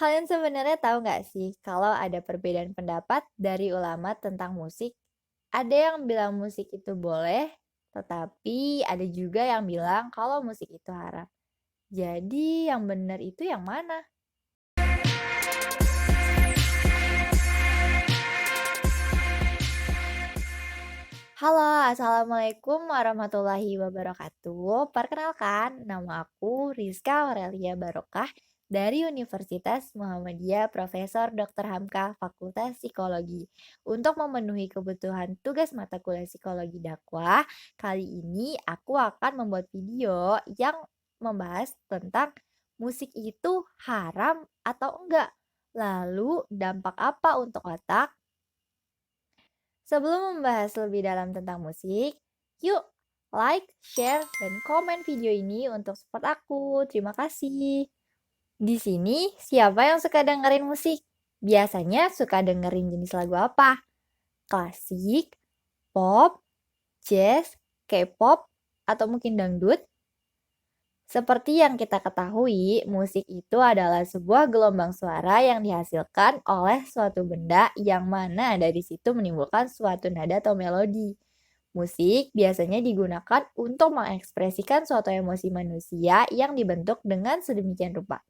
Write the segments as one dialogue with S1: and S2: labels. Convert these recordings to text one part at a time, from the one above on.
S1: Kalian sebenarnya tahu nggak sih kalau ada perbedaan pendapat dari ulama tentang musik? Ada yang bilang musik itu boleh, tetapi ada juga yang bilang kalau musik itu haram. Jadi yang benar itu yang mana? Halo, Assalamualaikum warahmatullahi wabarakatuh. Perkenalkan, nama aku Rizka Aurelia Barokah dari Universitas Muhammadiyah Profesor Dr. Hamka Fakultas Psikologi. Untuk memenuhi kebutuhan tugas mata kuliah psikologi dakwah, kali ini aku akan membuat video yang membahas tentang musik itu haram atau enggak. Lalu dampak apa untuk otak? Sebelum membahas lebih dalam tentang musik, yuk like, share, dan komen video ini untuk support aku. Terima kasih. Di sini, siapa yang suka dengerin musik? Biasanya suka dengerin jenis lagu apa? Klasik, pop, jazz, K-pop, atau mungkin dangdut? Seperti yang kita ketahui, musik itu adalah sebuah gelombang suara yang dihasilkan oleh suatu benda yang mana dari situ menimbulkan suatu nada atau melodi. Musik biasanya digunakan untuk mengekspresikan suatu emosi manusia yang dibentuk dengan sedemikian rupa.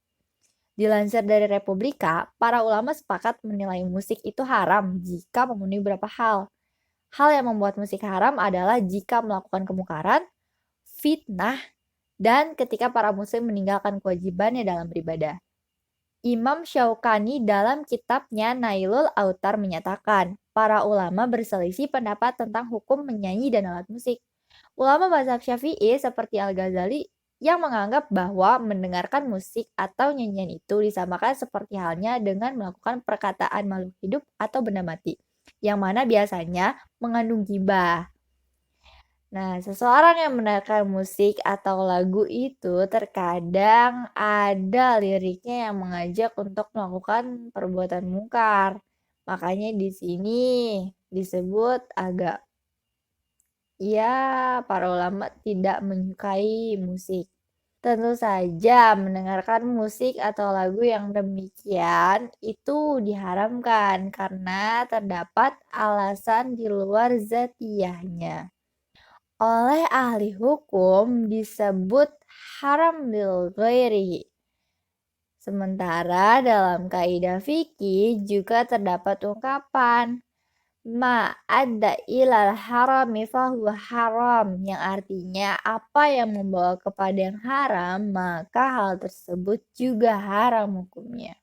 S1: Dilansir dari Republika, para ulama sepakat menilai musik itu haram jika memenuhi beberapa hal. Hal yang membuat musik haram adalah jika melakukan kemungkaran, fitnah, dan ketika para muslim meninggalkan kewajibannya dalam beribadah. Imam Syaukani dalam kitabnya Nailul Autar menyatakan, para ulama berselisih pendapat tentang hukum menyanyi dan alat musik. Ulama mazhab Syafi'i seperti Al-Ghazali yang menganggap bahwa mendengarkan musik atau nyanyian itu disamakan seperti halnya dengan melakukan perkataan makhluk hidup atau benda mati, yang mana biasanya mengandung gibah. Nah, seseorang yang mendengarkan musik atau lagu itu terkadang ada liriknya yang mengajak untuk melakukan perbuatan mungkar. Makanya di sini disebut agak ya para ulama tidak menyukai musik. Tentu saja mendengarkan musik atau lagu yang demikian itu diharamkan karena terdapat alasan di luar zatiyahnya. Oleh ahli hukum disebut haram lil ghairi. Sementara dalam kaidah fikih juga terdapat ungkapan ma ada ilal harami fahuwa haram yang artinya apa yang membawa kepada yang haram maka hal tersebut juga haram hukumnya.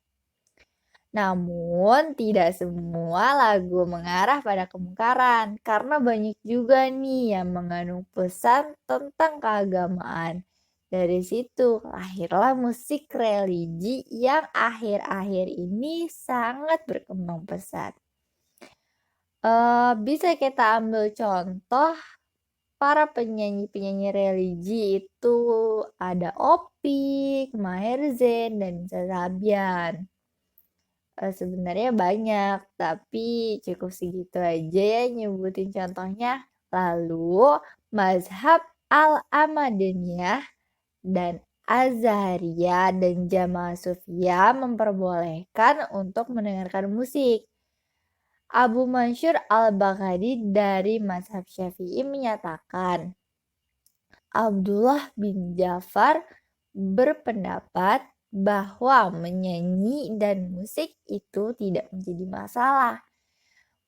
S1: Namun, tidak semua lagu mengarah pada kemungkaran, karena banyak juga nih yang mengandung pesan tentang keagamaan. Dari situ lahirlah musik religi yang akhir-akhir ini sangat berkembang pesat. Bisa kita ambil contoh para penyanyi-penyanyi religi itu ada Opik, Maher Zain, dan Nisa Sabian. Sebenarnya banyak, tapi cukup segitu aja ya nyebutin contohnya. Lalu, mazhab Al-Ahmadiyah dan Azhariyah dan Jamaah Sufiyah memperbolehkan untuk mendengarkan musik. Abu Mansur Al-Baghdadi dari mazhab Syafi'i menyatakan, Abdullah bin Ja'far berpendapat bahwa menyanyi dan musik itu tidak menjadi masalah.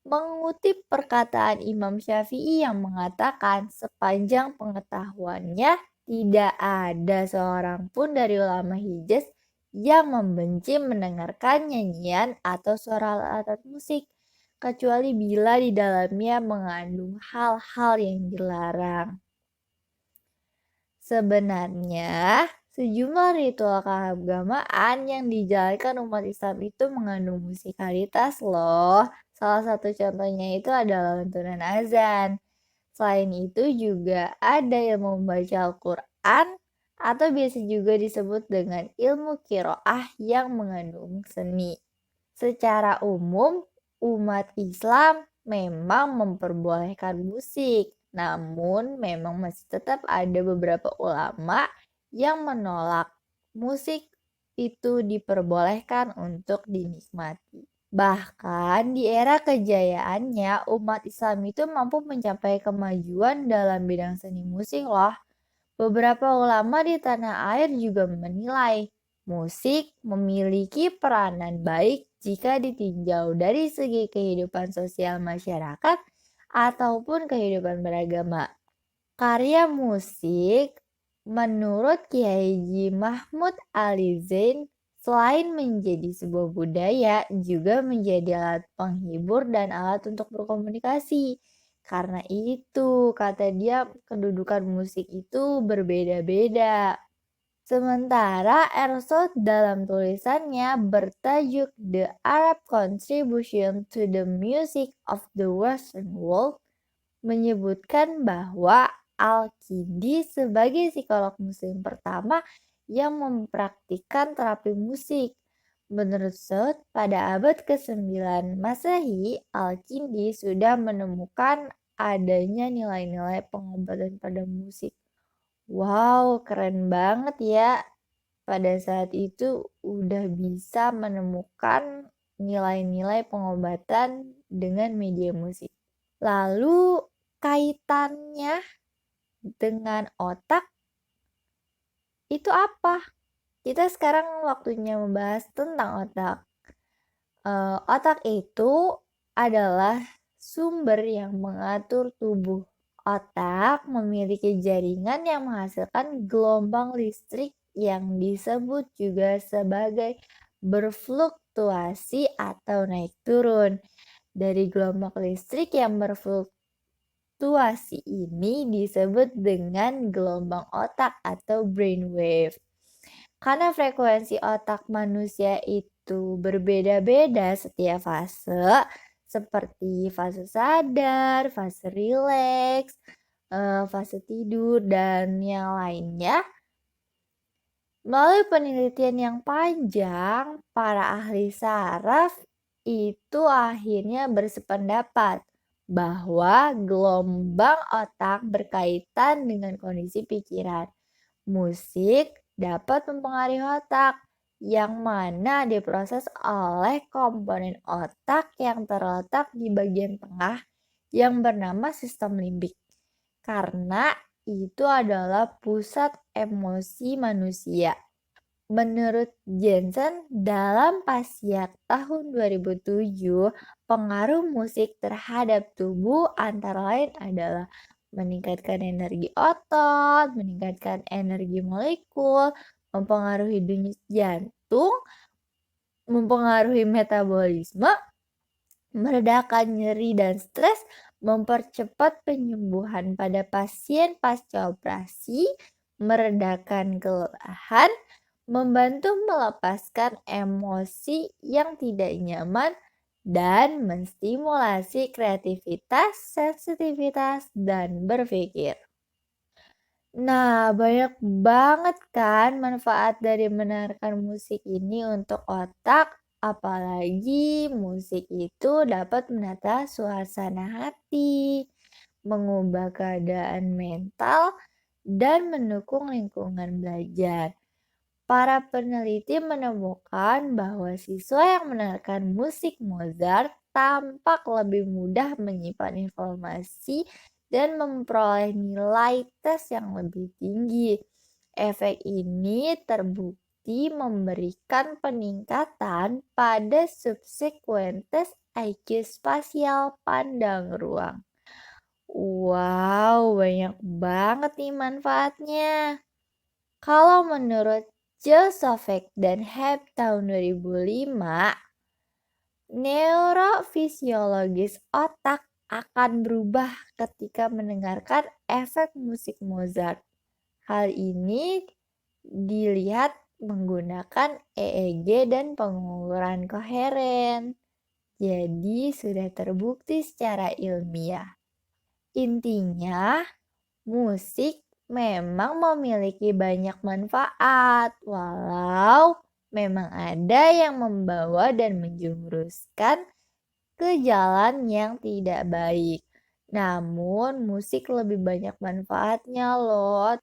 S1: Mengutip perkataan Imam Syafi'i yang mengatakan sepanjang pengetahuannya tidak ada seorang pun dari ulama Hijaz yang membenci mendengarkan nyanyian atau suara alat musik kecuali bila di dalamnya mengandung hal-hal yang dilarang. Sebenarnya, sejumlah ritual keagamaan yang dijalankan umat Islam itu mengandung musikalitas loh. Salah satu contohnya itu adalah lantunan azan. Selain itu juga ada ilmu membaca Al-Quran atau biasa juga disebut dengan ilmu kiroah yang mengandung seni. Secara umum, umat Islam memang memperbolehkan musik, namun memang masih tetap ada beberapa ulama yang menolak musik itu diperbolehkan untuk dinikmati. Bahkan di era kejayaannya, umat Islam itu mampu mencapai kemajuan dalam bidang seni musik loh. Beberapa ulama di tanah air juga menilai musik memiliki peranan baik jika ditinjau dari segi kehidupan sosial masyarakat ataupun kehidupan beragama. Karya musik menurut Kiai Haji Mahmud Ali Zain selain menjadi sebuah budaya juga menjadi alat penghibur dan alat untuk berkomunikasi. Karena itu, kata dia, kedudukan musik itu berbeda-beda. Sementara Ersot dalam tulisannya bertajuk The Arab Contribution to the Music of the Western World menyebutkan bahwa Al-Kindi sebagai psikolog muslim pertama yang mempraktikkan terapi musik. Menurut Sud, pada abad ke-9 Masehi, Al-Kindi sudah menemukan adanya nilai-nilai pengobatan pada musik. Wow, keren banget ya. Pada saat itu udah bisa menemukan nilai-nilai pengobatan dengan media musik. Lalu kaitannya dengan otak itu apa? Kita sekarang waktunya membahas tentang otak. Otak itu adalah sumber yang mengatur tubuh. Otak memiliki jaringan yang menghasilkan gelombang listrik yang disebut juga sebagai berfluktuasi atau naik turun. Dari gelombang listrik yang berfluktuasi ini disebut dengan gelombang otak atau brainwave. Karena frekuensi otak manusia itu berbeda-beda setiap fase, seperti fase sadar, fase rileks, fase tidur, dan yang lainnya. Melalui penelitian yang panjang, para ahli saraf itu akhirnya bersependapat bahwa gelombang otak berkaitan dengan kondisi pikiran. Musik dapat mempengaruhi otak, yang mana diproses oleh komponen otak yang terletak di bagian tengah yang bernama sistem limbik. Karena itu adalah pusat emosi manusia. Menurut Jensen, dalam Pasiat tahun 2007, pengaruh musik terhadap tubuh antara lain adalah meningkatkan energi otot, meningkatkan energi molekul, mempengaruhi denyut jantung, mempengaruhi metabolisme, meredakan nyeri dan stres, mempercepat penyembuhan pada pasien pasca operasi, meredakan kelelahan, membantu melepaskan emosi yang tidak nyaman, dan menstimulasi kreativitas, sensitivitas, dan berpikir. Nah, banyak banget kan manfaat dari mendengarkan musik ini untuk otak, apalagi musik itu dapat menata suasana hati, mengubah keadaan mental, dan mendukung lingkungan belajar. Para peneliti menemukan bahwa siswa yang mendengarkan musik Mozart tampak lebih mudah menyimpan informasi dan memperoleh nilai tes yang lebih tinggi. Efek ini terbukti memberikan peningkatan pada subsekuentes IQ spasial pandang ruang. Wow, banyak banget nih manfaatnya. Kalau menurut Joseph dan Hebb tahun 2005, neurofisiologis otak akan berubah ketika mendengarkan efek musik Mozart. Hal ini dilihat menggunakan EEG dan pengukuran koheren. Jadi sudah terbukti secara ilmiah. Intinya, musik memang memiliki banyak manfaat, walau memang ada yang membawa dan menjuruskan ke jalan yang tidak baik. Namun, musik lebih banyak manfaatnya loh.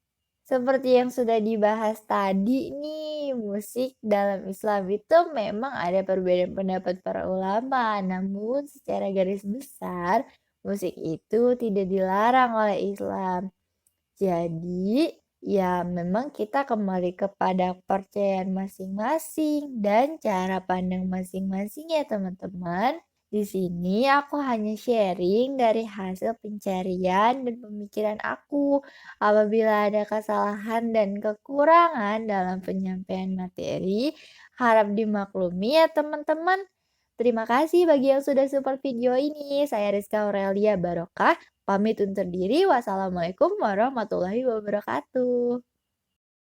S1: Seperti yang sudah dibahas tadi nih, musik dalam Islam itu memang ada perbedaan pendapat para ulama, namun secara garis besar musik itu tidak dilarang oleh Islam. Jadi, ya memang kita kembali kepada kepercayaan masing-masing dan cara pandang masing-masing ya teman-teman. Di sini aku hanya sharing dari hasil pencarian dan pemikiran aku. Apabila ada kesalahan dan kekurangan dalam penyampaian materi, harap dimaklumi ya teman-teman. Terima kasih bagi yang sudah support video ini. Saya Rizka Aurelia Barokah. Pamit undur diri. Wassalamualaikum warahmatullahi wabarakatuh.